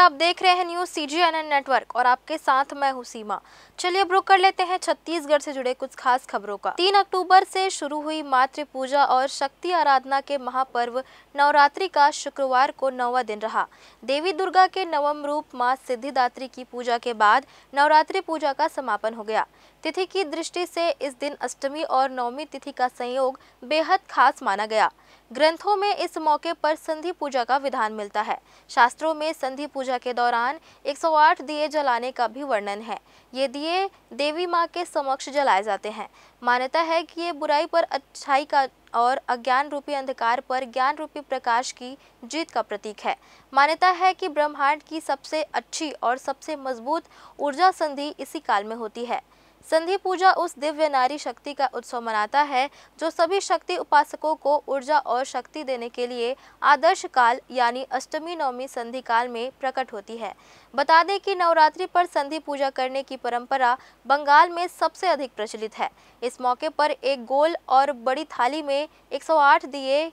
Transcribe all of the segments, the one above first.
आप देख रहे हैं न्यूज़ CGNN नेटवर्क और आपके साथ मैं हूं सीमा। चलिए अब रुक कर लेते हैं छत्तीसगढ़ से जुड़े कुछ खास खबरों का। 3 अक्टूबर से शुरू हुई मातृ पूजा और शक्ति आराधना के महापर्व नवरात्रि का शुक्रवार को 9वां दिन रहा। देवी दुर्गा के नवम रूप मां सिद्धिदात्री की पूजा के बाद नवरात्रि पूजा का समापन हो गया। तिथि की दृष्टि से इस दिन अष्टमी और नवमी तिथि का संयोग बेहद खास माना गया। ग्रंथों में इस मौके पर संधि पूजा का विधान मिलता है। शास्त्रों में संधि पूजा के दौरान 108 दिए जलाने का भी वर्णन है। ये दिए देवी माँ के समक्ष जलाए जाते हैं। मान्यता है कि ये बुराई पर अच्छाई का और अज्ञान रूपी अंधकार पर ज्ञान रूपी प्रकाश की जीत का प्रतीक है। मान्यता है कि ब्रह्मांड की सबसे अच्छी और सबसे मजबूत ऊर्जा संधि इसी काल में होती है। संधि पूजा उस दिव्य नारी शक्ति का उत्सव मनाता है जो सभी शक्ति उपासकों को ऊर्जा और शक्ति देने के लिए आदर्श काल यानी अष्टमी नवमी संधि काल में प्रकट होती है। बता दें कि नवरात्रि पर संधि पूजा करने की परंपरा बंगाल में सबसे अधिक प्रचलित है। इस मौके पर एक गोल और बड़ी थाली में 108 दिए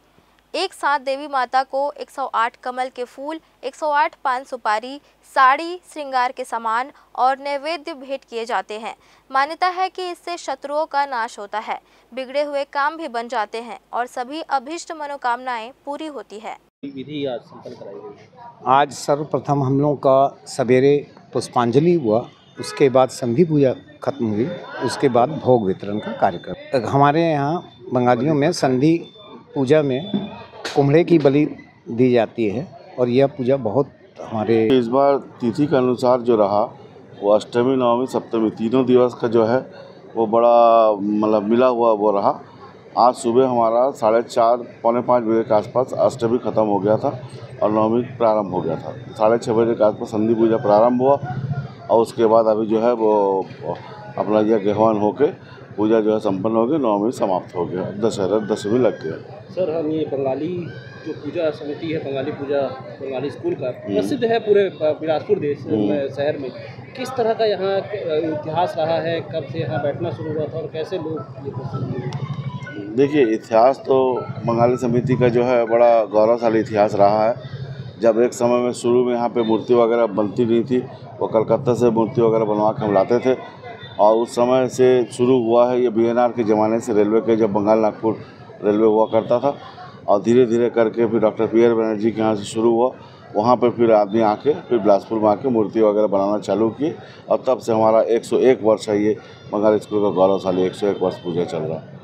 एक साथ देवी माता को 108 कमल के फूल, 108 पान सुपारी, साड़ी, श्रृंगार के सामान और नैवेद्य भेंट किए जाते हैं। मान्यता है कि इससे शत्रुओं का नाश होता है, बिगड़े हुए काम भी बन जाते हैं और सभी अभीष्ट मनोकामनाएं पूरी होती है। विधि आज संपन्न कराई गई है। आज सर्वप्रथम हम लोगों का सवेरे पुष्पांजलि हुआ, उसके बाद संधि पूजा खत्म हुई, उसके बाद भोग वितरण का कार्यक्रम। हमारे यहाँ बंगालियों में संधि पूजा में कुम्हड़े की बलि दी जाती है और यह पूजा बहुत हमारे इस बार तिथि के अनुसार जो रहा वो अष्टमी नवमी सप्तमी तीनों दिवस का जो है वो बड़ा मतलब मिला हुआ वो रहा। आज सुबह हमारा 4:30 पौने 5 बजे के आसपास अष्टमी ख़त्म हो गया था और नवमी प्रारंभ हो गया था। 6:30 बजे के आसपास संधि पूजा प्रारंभ हुआ और उसके बाद अभी जो है वो अपना यज्ञ हवन होकर पूजा जो है संपन्न हो गई, नवमी समाप्त हो गया, दशमी लग गया। सर, हम ये बंगाली जो पूजा समिति है, बंगाली स्कूल का प्रसिद्ध है पूरे बिलासपुर शहर में। किस तरह का यहाँ इतिहास रहा है, कब से यहाँ बैठना शुरू हुआ था और कैसे लोग ये प्रसिद्ध? देखिए, इतिहास तो बंगाली समिति का जो है बड़ा गौरवशाली इतिहास रहा है। जब एक समय में शुरू में यहाँ पे मूर्ति वगैरह बनती नहीं थी, वो कलकत्ता से मूर्ति वगैरह बनवा के हम लाते थे और उस समय से शुरू हुआ है। ये BNR के ज़माने से रेलवे के जब बंगाल नागपुर रेलवे हुआ करता था और धीरे धीरे करके फिर डॉक्टर PR बनर्जी के यहाँ से शुरू हुआ। वहाँ पर फिर आदमी आके फिर बिलासपुर में आके मूर्ति वगैरह बनाना चालू किए और तब से हमारा 101 वर्ष है ये बंगाली स्कूल का गौरवशाली 101 वर्ष पूजा चल रहा है।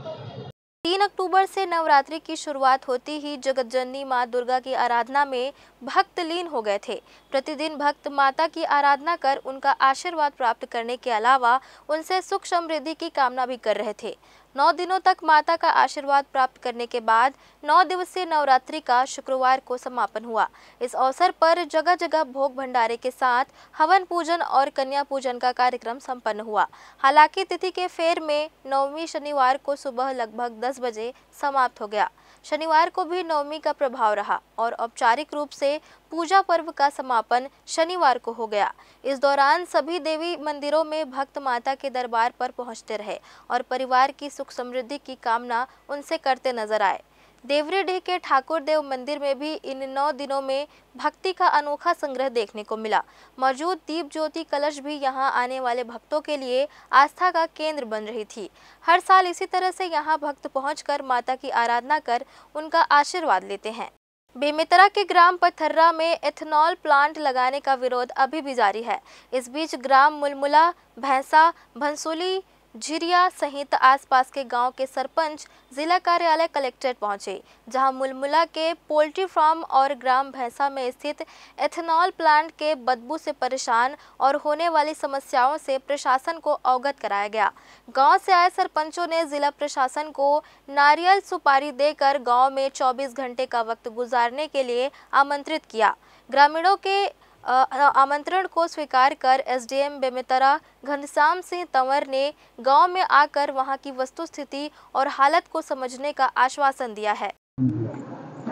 3 अक्टूबर से नवरात्रि की शुरुआत होती ही जगतजननी मां दुर्गा की आराधना में भक्त लीन हो गए थे। प्रतिदिन भक्त माता की आराधना कर उनका आशीर्वाद प्राप्त करने के अलावा उनसे सुख समृद्धि की कामना भी कर रहे थे। 9 दिनों तक माता का आशीर्वाद प्राप्त करने के बाद 9 दिवसीय नवरात्रि का शुक्रवार को समापन हुआ। इस अवसर पर जगह जगह भोग भंडारे के साथ हवन पूजन और कन्या पूजन का कार्यक्रम संपन्न हुआ। हालांकि तिथि के फेर में नवमी शनिवार को सुबह लगभग 10 बजे समाप्त हो गया। शनिवार को भी नवमी का प्रभाव रहा और औपचारिक रूप से पूजा पर्व का समापन शनिवार को हो गया। इस दौरान सभी देवी मंदिरों में भक्त माता के दरबार पर पहुंचते रहे और परिवार की सुख समृद्धि की कामना उनसे करते नजर आए। देवरीडीह के ठाकुर देव मंदिर में भी इन 9 दिनों में भक्ति का अनोखा संग्रह देखने को मिला। मौजूद दीप ज्योति कलश भी यहां आने वाले भक्तों के लिए आस्था का केंद्र बन रही थी। हर साल इसी तरह से यहां भक्त पहुंचकर माता की आराधना कर उनका आशीर्वाद लेते हैं। बेमेतरा के ग्राम पथर्रा में एथेनॉल प्लांट लगाने का विरोध अभी भी जारी है। इस बीच ग्राम मुलमुला, भैंसा, भंसुली, झिरिया सहित आसपास के गांव के सरपंच जिला कार्यालय कलेक्ट्रेट पहुंचे, जहां मुलमुला के पोल्ट्री फार्म और ग्राम भैंसा में स्थित एथेनॉल प्लांट के बदबू से परेशान और होने वाली समस्याओं से प्रशासन को अवगत कराया गया। गांव से आए सरपंचों ने जिला प्रशासन को नारियल सुपारी देकर गांव में 24 घंटे का वक्त गुजारने के लिए आमंत्रित किया। ग्रामीणों के आमंत्रण को स्वीकार कर SDM बेमेतरा घनश्याम सिंह तंवर ने गांव में आकर वहां की वस्तुस्थिति और हालत को समझने का आश्वासन दिया है।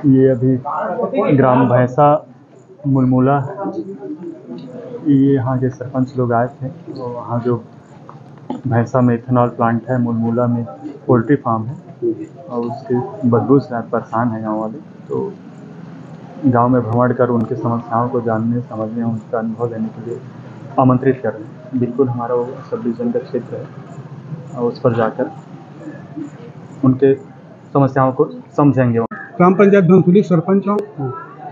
ये अभी ग्राम भैंसा मुलमुला, ये यहाँ के सरपंच लोग आए थे। तो वहाँ जो भैंसा में इथेनॉल प्लांट है, मुलमुला में पोल्ट्री फार्म है और उसके बदबू से परेशान है गाँव वाले। तो गांव में भ्रमण कर उनकी समस्याओं को जानने, समझने, उनका अनुभव लेने के लिए आमंत्रित कर रहे हैं। बिल्कुल हमारा वो सब डिवीज़न का क्षेत्र है और उस पर जाकर उनके समस्याओं को समझेंगे। ग्राम पंचायत भंसुली सरपंच हूँ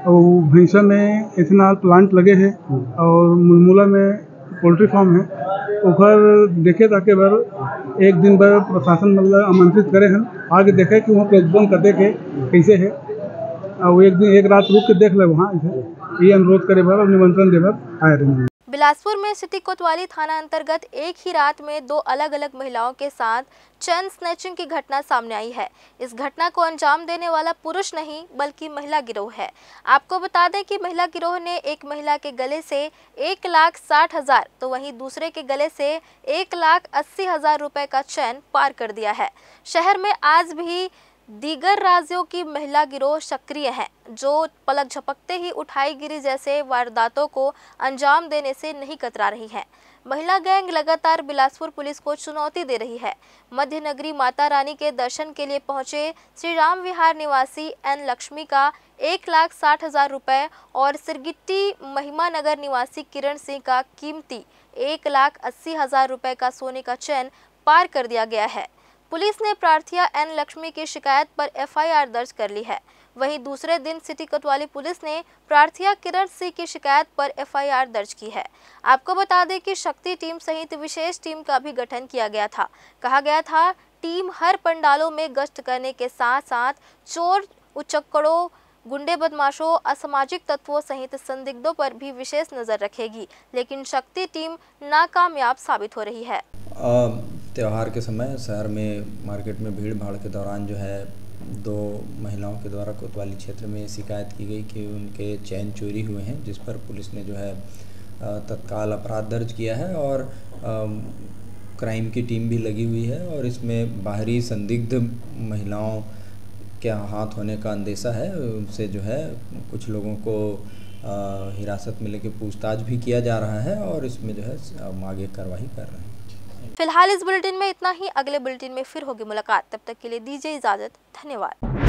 और भैंसा में इथेनॉल प्लांट लगे हैं और मुलमुला में पोल्ट्री फार्म है। ओकर देखे ताकि बार एक दिन बार प्रशासन मतलब आमंत्रित करे हैं आगे देखे कि वहाँ प्लेटफॉर्म कर दे के कैसे है और एक दिन एक रात रुक के देख ले वहाँ ये अनुरोध करे बार और निमंत्रण दे बार आए रहे। बिलासपुर में सिटी कोतवाली थाना अंतर्गत एक ही रात में 2 अलग-अलग महिलाओं के साथ चैन स्नैचिंग की घटना सामने आई है। इस घटना को अंजाम देने वाला पुरुष नहीं बल्कि महिला गिरोह है। आपको बता दें कि महिला गिरोह ने एक महिला के गले से 1,60,000 तो वहीं दूसरे के गले से 1,80,000 रुपए का चैन पार कर दिया है। शहर में आज भी दीगर राज्यों की महिला गिरोह सक्रिय हैं, जो पलक झपकते ही उठाईगिरी जैसे वारदातों को अंजाम देने से नहीं कतरा रही हैं। महिला गैंग लगातार बिलासपुर पुलिस को चुनौती दे रही है। मध्य नगरी माता रानी के दर्शन के लिए पहुंचे श्री राम विहार निवासी एन लक्ष्मी का 1,60,000 रुपए और सिरगिट्टी महिमा नगर निवासी किरण सिंह का कीमती 1,80,000 रुपए का सोने का चैन पार कर दिया गया है। पुलिस ने प्रार्थिया एन लक्ष्मी की शिकायत पर एफआईआर दर्ज कर ली है। वहीं दूसरे दिन सिटी कोतवाली पुलिस ने प्रार्थिया किरण सिंह की शिकायत पर एफआईआर दर्ज की है। आपको बता दें कि शक्ति टीम सहित विशेष टीम का भी गठन किया गया था। कहा गया था टीम हर पंडालों में गश्त करने के साथ साथ चोर उचक्कड़ों, गुंडे बदमाशों, असामाजिक तत्वों सहित संदिग्धों पर भी विशेष नजर रखेगी, लेकिन शक्ति टीम नाकामयाब साबित हो रही है। त्यौहार के समय शहर में मार्केट में भीड़ भाड़ के दौरान जो है 2 महिलाओं के द्वारा कोतवाली क्षेत्र में शिकायत की गई कि उनके चैन चोरी हुए हैं, जिस पर पुलिस ने जो है तत्काल अपराध दर्ज किया है और क्राइम की टीम भी लगी हुई है और इसमें बाहरी संदिग्ध महिलाओं के हाथ होने का अंदेशा है। उनसे जो है कुछ लोगों को हिरासत में लेकर पूछताछ भी किया जा रहा है और इसमें जो है आगे कार्रवाई कर रहे हैं। फिलहाल इस बुलेटिन में इतना ही। अगले बुलेटिन में फिर होगी मुलाकात। तब तक के लिए दीजिए इजाजत। धन्यवाद।